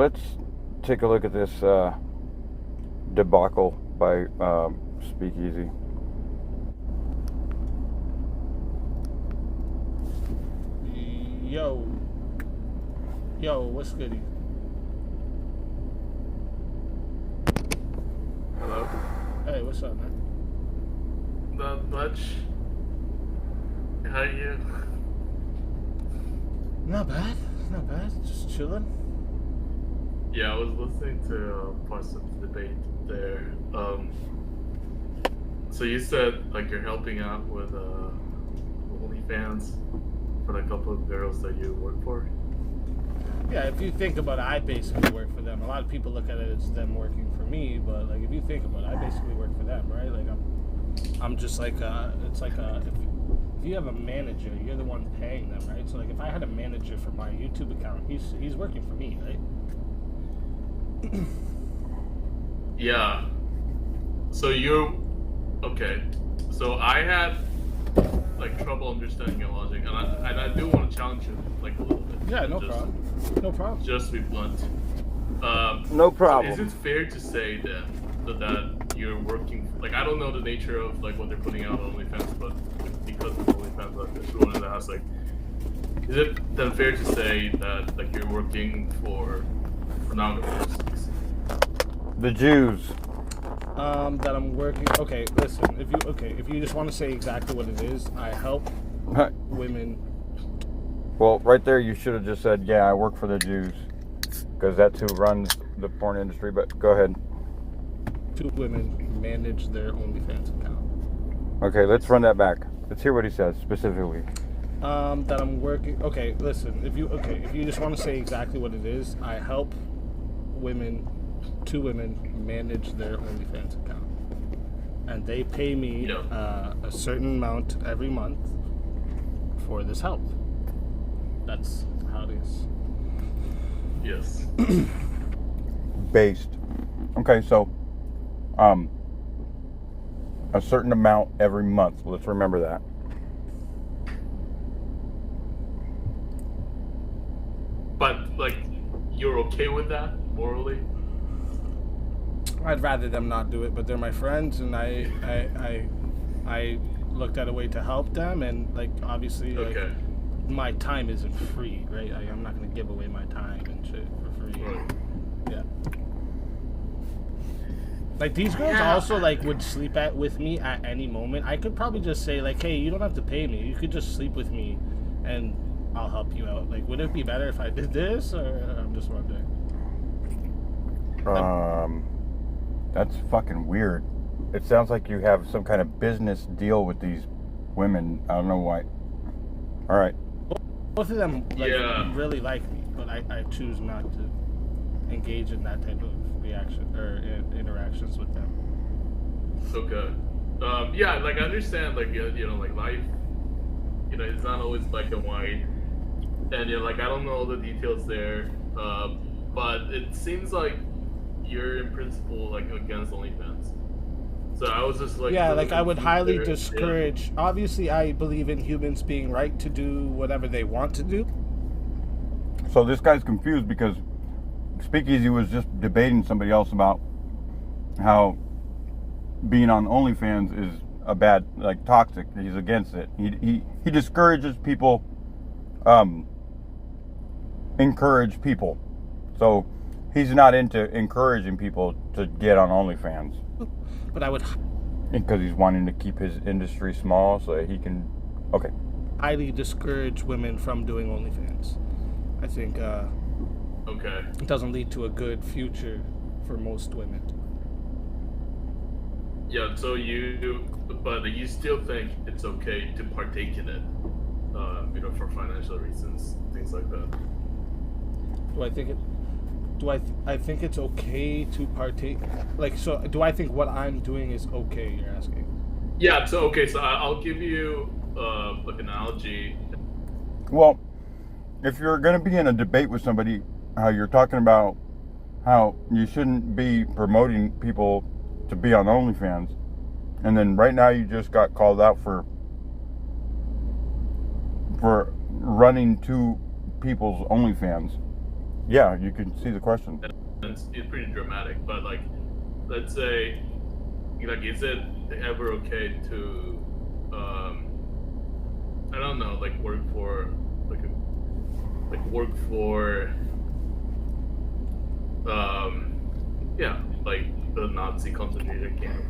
let's take a look at this debacle by Speakeasy. Yo, what's goody? Hello? Hey, what's up, man? Not much. How are you? Not bad. Just chilling. Yeah, I was listening to parts of the debate there. So you said like you're helping out with OnlyFans for the couple of girls that you work for. Yeah, if you think about it, I basically work for them. A lot of people look at it as them working for me, but like if you think about it, I basically work for them, right? Like I'm just like it's like if you have a manager, you're the one paying them, right? So like if I had a manager for my YouTube account, he's working for me, right? Yeah. So okay. So I had like trouble understanding your logic, and I do want to challenge you like a little bit. Yeah, no problem. Just to be blunt. No problem. So is it fair to say then that you're working? Like I don't know the nature of like what they're putting out on OnlyFans, but because of OnlyFans, I just wanted to ask, like, is it then fair to say that like you're working for pornographers? The Jews. That I'm working. Okay, listen. If you just want to say exactly what it is, I help women. Well, right there, you should have just said, "Yeah, I work for the Jews," because that's who runs the porn industry. But go ahead. 2 women manage their OnlyFans account. Okay, let's run that back. Let's hear what he says specifically. That I'm working. Okay, listen. If you just want to say exactly what it is, I help women. 2 women manage their OnlyFans account, and they pay me a certain amount every month for this help. That's how it is. Yes. Based. Okay, so a certain amount every month. Let's remember that. But like, you're okay with that morally? I'd rather them not do it, but they're my friends, and I looked at a way to help them, and like obviously, Okay. like, my time isn't free, right? I'm not gonna give away my time and shit for free. Right. Yeah. Like these girls also like would sleep with me at any moment. I could probably just say like, hey, you don't have to pay me. You could just sleep with me, and I'll help you out. Like, would it be better if I did this, or I'm just wondering? That's fucking weird. It sounds like you have some kind of business deal with these women. I don't know why. All right. Both of them really like me, but I choose not to engage in that type of reaction or interactions with them. Okay. Yeah, like I understand, like like life, it's not always black and white, and like I don't know all the details there, but it seems like you're in principle like against OnlyFans. So I was just like, yeah, really like I would highly there. discourage. Yeah. Obviously, I believe in humans being right to do whatever they want to do. So this guy's confused because Speakeasy was just debating somebody else about how being on OnlyFans is a bad, like toxic. He's against it. He discourages people, encourage people. So he's not into encouraging people to get on OnlyFans. But I would... Because he's wanting to keep his industry small so that he can... Okay. Highly discourage women from doing OnlyFans. I think okay. It doesn't lead to a good future for most women. Yeah, so but you still think it's okay to partake in it, for financial reasons, things like that. I think it's okay to partake? Like, so do I think what I'm doing is okay, you're asking? Yeah, so I'll give you like an analogy. Well, if you're going to be in a debate with somebody, how you're talking about how you shouldn't be promoting people to be on OnlyFans, and then right now you just got called out for running 2 people's OnlyFans. Yeah, you can see the question. And it's pretty dramatic. But like, let's say, like, is it ever okay to, I don't know, like work for, yeah, like the Nazi concentration camp.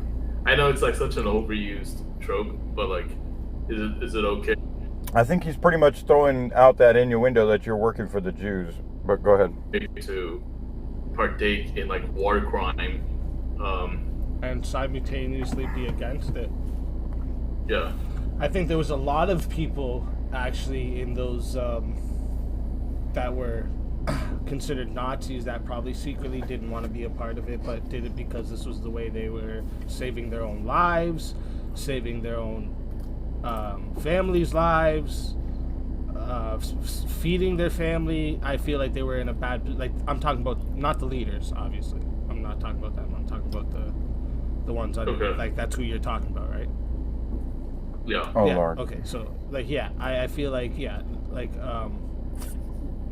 I know it's like such an overused trope, but like, is it okay? I think he's pretty much throwing out that innuendo that you're working for the Jews. But go ahead. To partake in like war crime, and simultaneously be against it. Yeah. I think there was a lot of people actually in those that were considered Nazis that probably secretly didn't want to be a part of it, but did it because this was the way they were saving their own lives, saving their own families' lives, feeding their family. I feel like they were in a bad, like, I'm talking about not the leaders, obviously. I'm not talking about them. I'm talking about the ones under, Okay. like, that's who you're talking about, right? Yeah. Oh, yeah. Lord. Okay, so like, yeah, I feel like, yeah, like,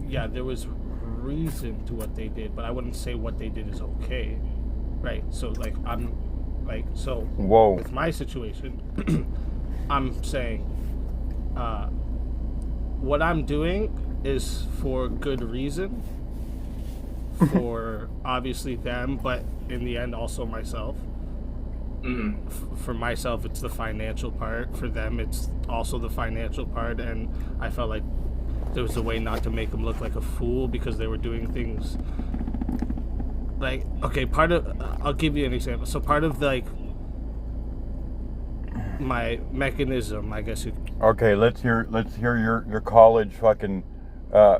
yeah, there was reason to what they did, but I wouldn't say what they did is okay, right? So like, I'm like, so Whoa. with my situation, I'm saying, what I'm doing is for good reason, for obviously them, but in the end also myself. For myself, it's the financial part. For them, it's also the financial part. And I felt like there was a way not to make them look like a fool because they were doing things like, okay, part of, I'll give you an example. So part of like my mechanism, I guess. Okay, let's hear your college fucking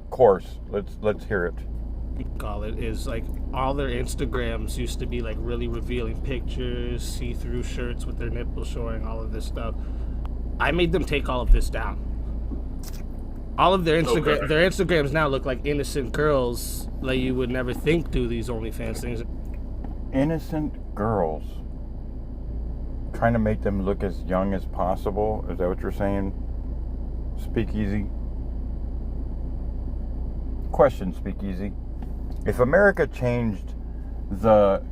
course. Let's hear it. Call it is like all their Instagrams used to be like really revealing pictures, see-through shirts with their nipples showing, all of this stuff. I made them take all of this down. All of their Instagrams now look like innocent girls, like you would never think do these OnlyFans things. Innocent girls. Trying to make them look as young as possible. Is that what you're saying? Speakeasy. Question, Speakeasy. If America changed the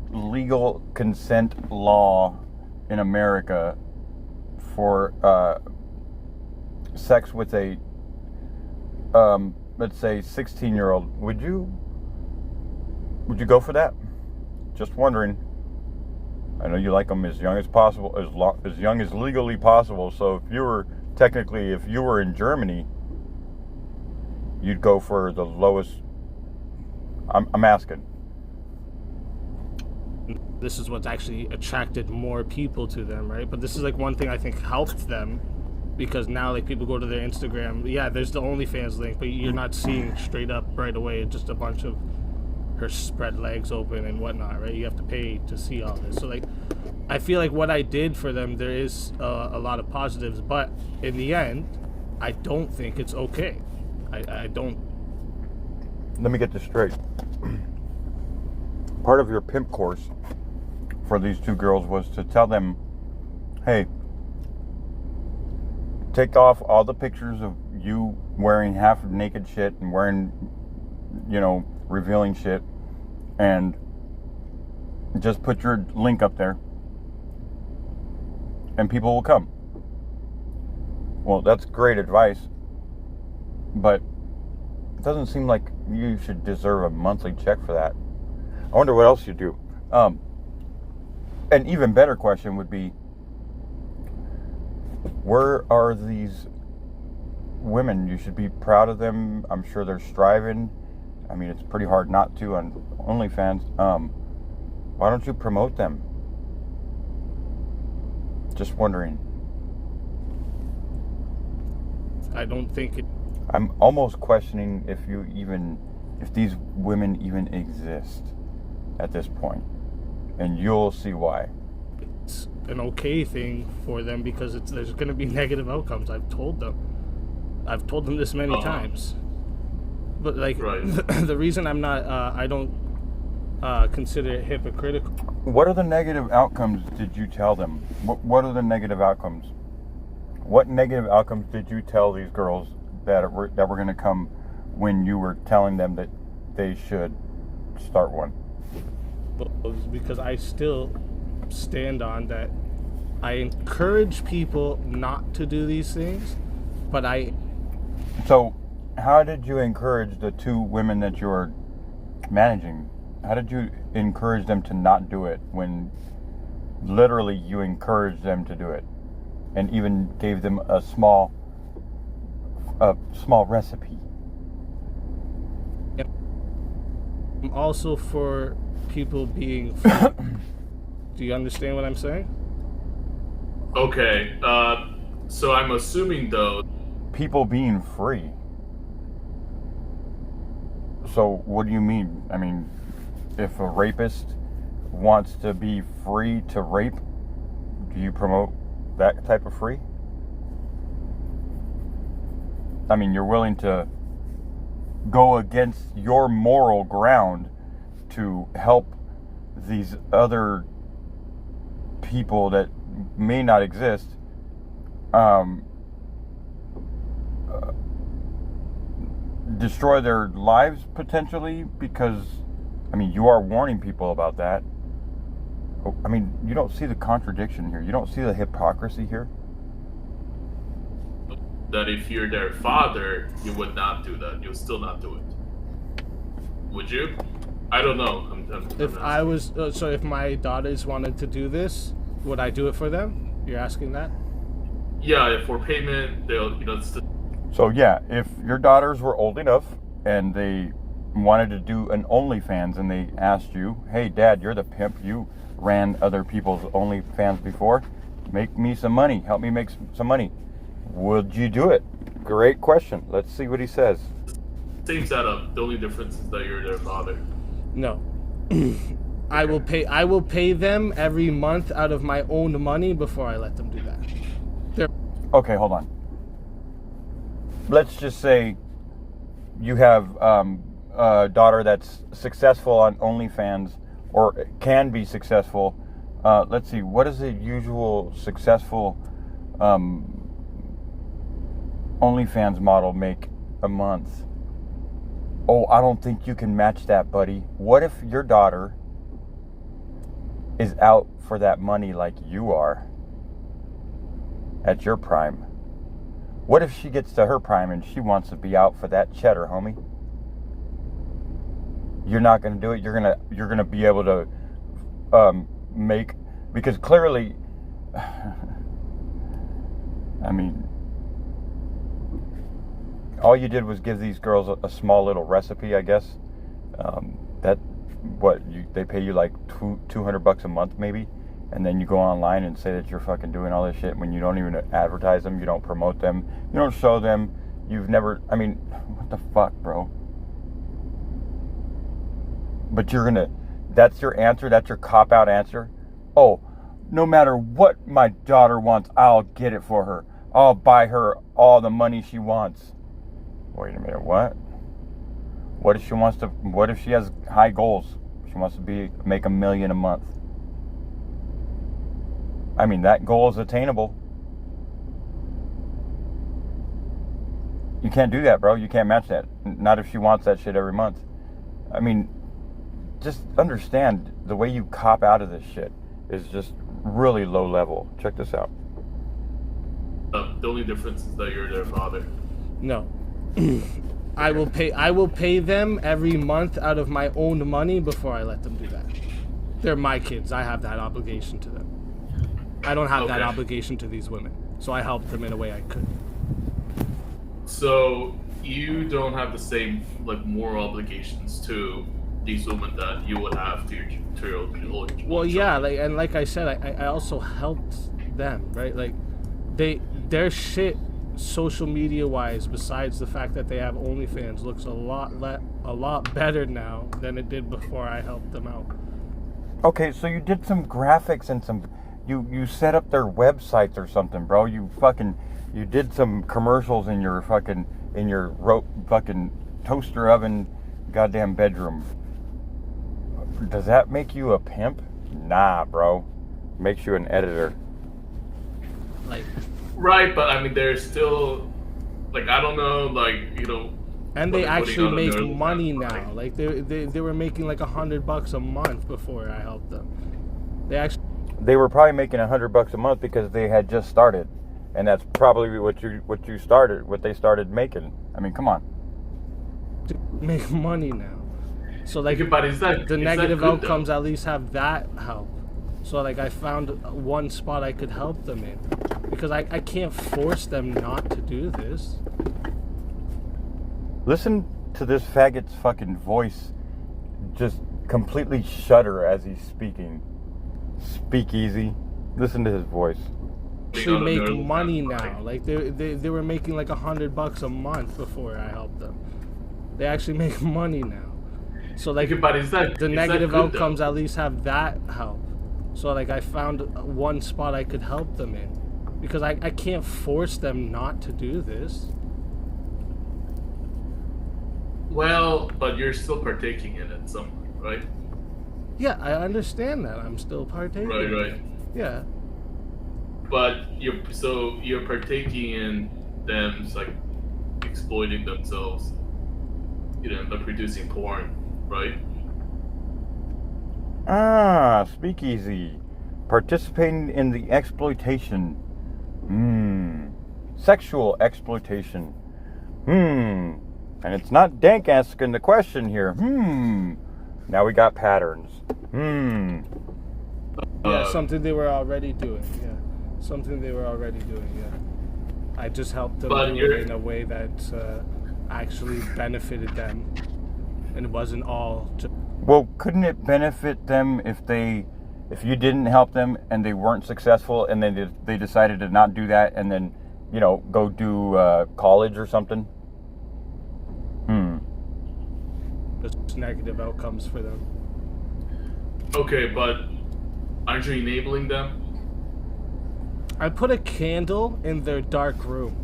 legal consent law in America for sex with a, let's say, 16-year-old, would you go for that? Just wondering. I know you like them as young as possible, as young as legally possible. So if you were in Germany, you'd go for the lowest. I'm asking. This is what's actually attracted more people to them, right? But this is like one thing I think helped them, because now like people go to their Instagram. Yeah, there's the OnlyFans link, but you're not seeing straight up right away. It's just a bunch of her spread legs open and whatnot, right? You have to pay to see all this. So like, I feel like what I did for them, there is a lot of positives, but in the end, I don't think it's okay. I don't. Let me get this straight. Part of your pimp course for these two girls was to tell them, hey, take off all the pictures of you wearing half naked shit and wearing, revealing shit, and just put your link up there and people will come. Well, that's great advice, but it doesn't seem like you should deserve a monthly check for that. I wonder what else you do. An even better question would be, where are these women? You should be proud of them. I'm sure they're striving. I mean, it's pretty hard not to on OnlyFans. Why don't you promote them? Just wondering. I don't think it. I'm almost questioning if these women even exist at this point, and you'll see why. It's an okay thing for them because there's going to be negative outcomes. I've told them this many times. But like, Right. the reason I'm not, I don't consider it hypocritical. What are the negative outcomes did you tell them? What are the negative outcomes? What negative outcomes did you tell these girls that were going to come when you were telling them that they should start one? Because I still stand on that. I encourage people not to do these things, but So, how did you encourage the two women that you're managing? How did you encourage them to not do it when literally you encouraged them to do it, and even gave them a small recipe? also for people being. Do you understand what I'm saying? Okay. So I'm assuming though. People being free. So what do you mean? I mean, if a rapist wants to be free to rape, do you promote that type of free? I mean, you're willing to go against your moral ground to help these other people that may not exist destroy their lives potentially, because I mean, you are warning people about that. I mean, you don't see the contradiction here. You don't see the hypocrisy here. That if you're their father, you would not do that. You'll still not do it. Would you? I don't know. If I was, so if my daughters wanted to do this, would I do it for them? You're asking that? Yeah, for payment, they'll, So yeah, if your daughters were old enough and they wanted to do an OnlyFans and they asked you, hey dad, you're the pimp, you ran other people's OnlyFans before, make me some money, help me make some money, would you do it? Great question. Let's see what he says. Same setup. The only difference is that you're their father. No. I will pay them every month out of my own money before I let them do that. Okay, hold on. Let's just say you have a daughter that's successful on OnlyFans, or can be successful. Let's see, what is the usual successful OnlyFans model make a month? Oh, I don't think you can match that, buddy. What if your daughter is out for that money like you are at your prime? What if she gets to her prime and she wants to be out for that cheddar, homie? You're not going to do it. You're going to be able to make, because clearly I mean, all you did was give these girls a small little recipe, I guess. They pay you like $200 a month maybe, and then you go online and say that you're fucking doing all this shit when you don't even advertise them, you don't promote them, you don't show them, you've never, I mean, what the fuck, bro? But that's your answer, that's your cop-out answer? Oh, no matter what my daughter wants, I'll get it for her. I'll buy her all the money she wants. Wait a minute, what? What if she has high goals? She wants to make $1 million a month. I mean, that goal is attainable. You can't do that, bro. You can't match that. Not if she wants that shit every month. I mean, just understand the way you cop out of this shit is just really low level. Check this out. The only difference is that you're their father. No. I will pay them every month out of my own money before I let them do that. They're my kids. I have that obligation to them. I don't have that obligation to these women. So I helped them in a way I could. So you don't have the same moral obligations to these women that you would have to your old Well, yeah, like I said, I also helped them, right? Like their shit, social media wise, besides the fact that they have OnlyFans, looks a lot better now than it did before I helped them out. Okay, so you did some graphics and you set up their websites or something, bro. You did some commercials in your fucking toaster oven goddamn bedroom. Does that make you a pimp? Nah, bro. Makes you an editor. Right, but I mean, there's still, I don't know, And But they they're putting actually out make another money kind of now. Like they were making like $100 a month before I helped them. They were probably making $100 a month because they had just started, and that's probably what they started making. I mean, come on. Make money now. So like But is that the is negative that good, outcomes though? at least have that help. So like I found one spot I could help them in, because I can't force them not to do this. Listen to this faggot's fucking voice just completely shudder as he's speaking. Speak easy. Listen to his voice. Actually make money now. Like they were making like $100 a month before I helped them. They actually make money now. So like But is that the is negative that good, outcomes though? at least have that help. So like I found one spot I could help them in, because I can't force them not to do this. Well, but you're still partaking in it somewhere, right? Yeah, I understand that. I'm still partaking. Right. Yeah. But you're partaking in them like exploiting themselves. By producing porn, right? Speakeasy. Participating in the exploitation. Sexual exploitation. And it's not Dank asking the question here. Now we got patterns. Yeah, something they were already doing. Yeah. Something they were already doing. Yeah. I just helped them do it in a way that actually benefited them, and it wasn't all just... Well, couldn't it benefit them if you didn't help them and they weren't successful, and then they decided to not do that, and then go do college or something? Just negative outcomes for them. Okay, but aren't you enabling them? I put a candle in their dark room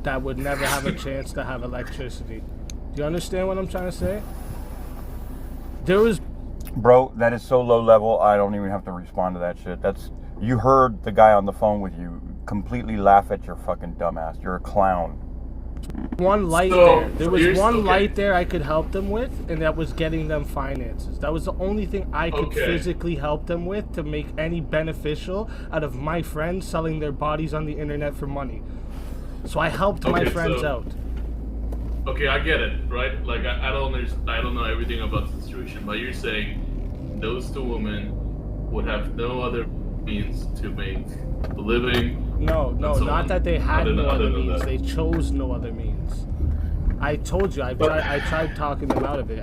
that would never have a chance to have electricity. Do you understand what I'm trying to say? Bro, that is so low level, I don't even have to respond to that shit. You heard the guy on the phone with you completely laugh at your fucking dumbass. You're a clown. One light there. There was one light there I could help them with, and that was getting them finances. That was the only thing I could physically help them with to make any beneficial out of my friends selling their bodies on the internet for money. So I helped my friends out. Okay, I get it, right? Like I don't know everything about the situation, but you're saying those two women would have no other means to make a living. No, not that they had no other means. They chose no other means. I told you, I tried talking them out of it.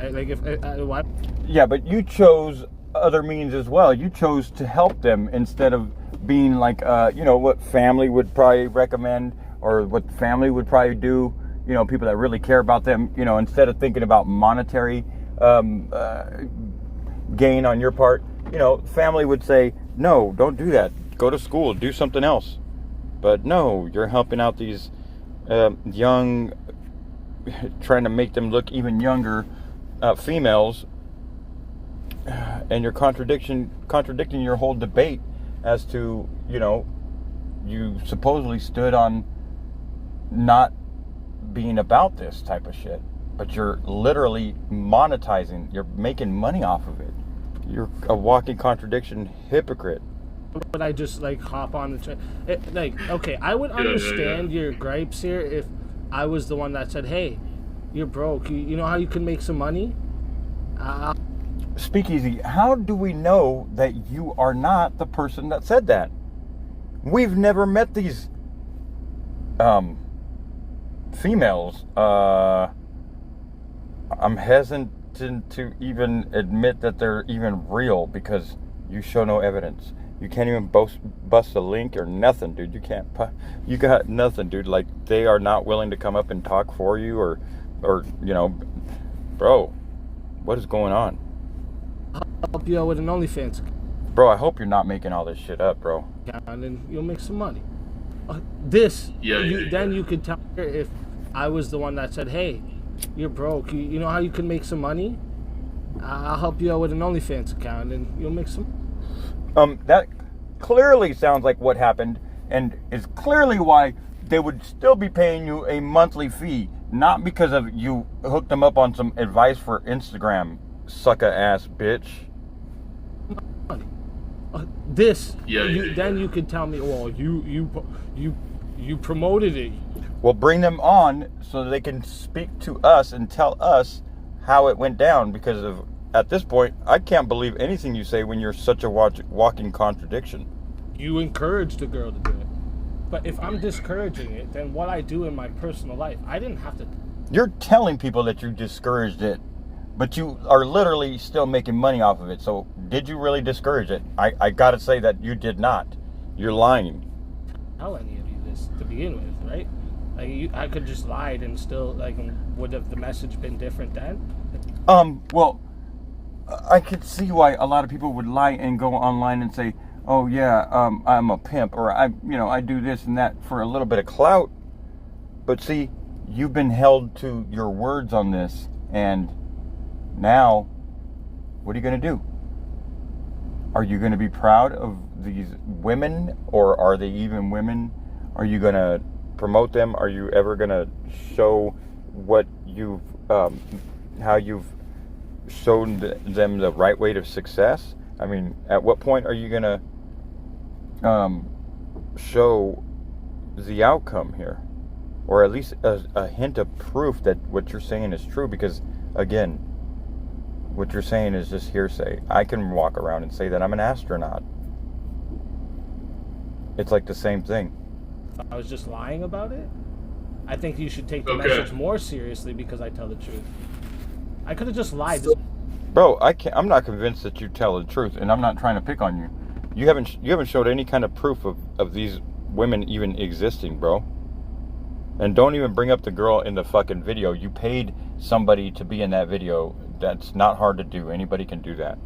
Yeah, but you chose other means as well. You chose to help them instead of being like, what family would probably recommend, or what family would probably do. People that really care about them. Instead of thinking about monetary gain on your part, family would say, no, don't do that. Go to school, do something else. But no, you're helping out these young, trying to make them look even younger females, and you're contradicting your whole debate as to, you supposedly stood on not being about this type of shit, but you're literally monetizing, you're making money off of it. You're a walking contradiction hypocrite. Would I just hop on the train? Okay, I would understand your gripes here if I was the one that said, hey, you're broke, you know how you can make some money? Speakeasy, how do we know that you are not the person that said that? We've never met these females. I'm hesitant to even admit that they're even real because you show no evidence. You can't even bust a link or nothing, dude. You got nothing, dude. Like, they are not willing to come up and talk for you or bro, what is going on? I'll help you out with an OnlyFans. Bro, I hope you're not making all this shit up, bro. And then you'll make some money. Then you could tell her if I was the one that said, hey, you're broke. You know how you can make some money? I'll help you out with an OnlyFans account and you'll make some. That clearly sounds like what happened, and is clearly why they would still be paying you a monthly fee. not because of you hooked them up on some advice for Instagram, sucker ass bitch. Then you could tell me, well, you promoted it. Well, bring them on so they can speak to us and tell us how it went down, because of, at this point, I can't believe anything you say when you're such a walking contradiction. You encouraged the girl to do it. But if I'm discouraging it, then what I do in my personal life, I didn't have to. You're telling people that you discouraged it, but you are literally still making money off of it. So did you really discourage it? I gotta say that you did not. You're lying. Tell any of you this to begin with, right? Like I could just lied and still, like, would have the message been different then? Well, I could see why a lot of people would lie and go online and say, oh yeah, I'm a pimp, or I do this and that for a little bit of clout. But see, you've been held to your words on this, and now, what are you going to do? Are you going to be proud of these women, or are they even women? Are you going to promote them? Are you ever going to show what you've, how you've shown them the right way to success? I mean, at what point are you going to show the outcome here? Or at least a hint of proof that what you're saying is true, because, again, what you're saying is just hearsay. I can walk around and say that I'm an astronaut. It's like the same thing. I was just lying about it? I think you should take the message more seriously because I tell the truth. I could have just lied. Bro, I'm not convinced that you tell the truth, and I'm not trying to pick on you. You haven't showed any kind of proof of these women even existing, bro. And don't even bring up the girl in the fucking video. You paid somebody to be in that video. That's not hard to do. Anybody can do that.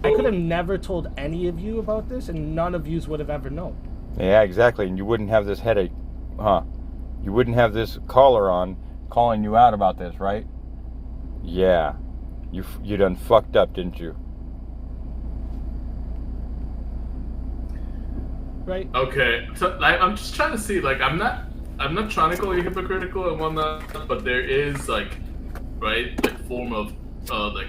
I could have never told any of you about this, and none of you would have ever known. Yeah, exactly. And you wouldn't have this headache, huh? You wouldn't have this caller on calling you out about this, right? Yeah. You done fucked up, didn't you? Right. Okay, so I'm just trying to see, like, I'm not trying to call you hypocritical and whatnot, but there is, like, right, like, form of like.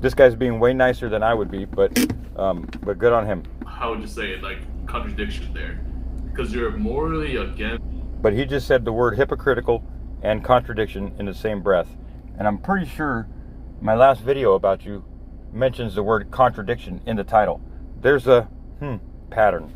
This guy's being way nicer than I would be, but good on him. How would you say it? Like, contradiction there, because you're morally against. But he just said the word hypocritical and contradiction in the same breath, and I'm pretty sure my last video about you mentions the word contradiction in the title. There's a pattern.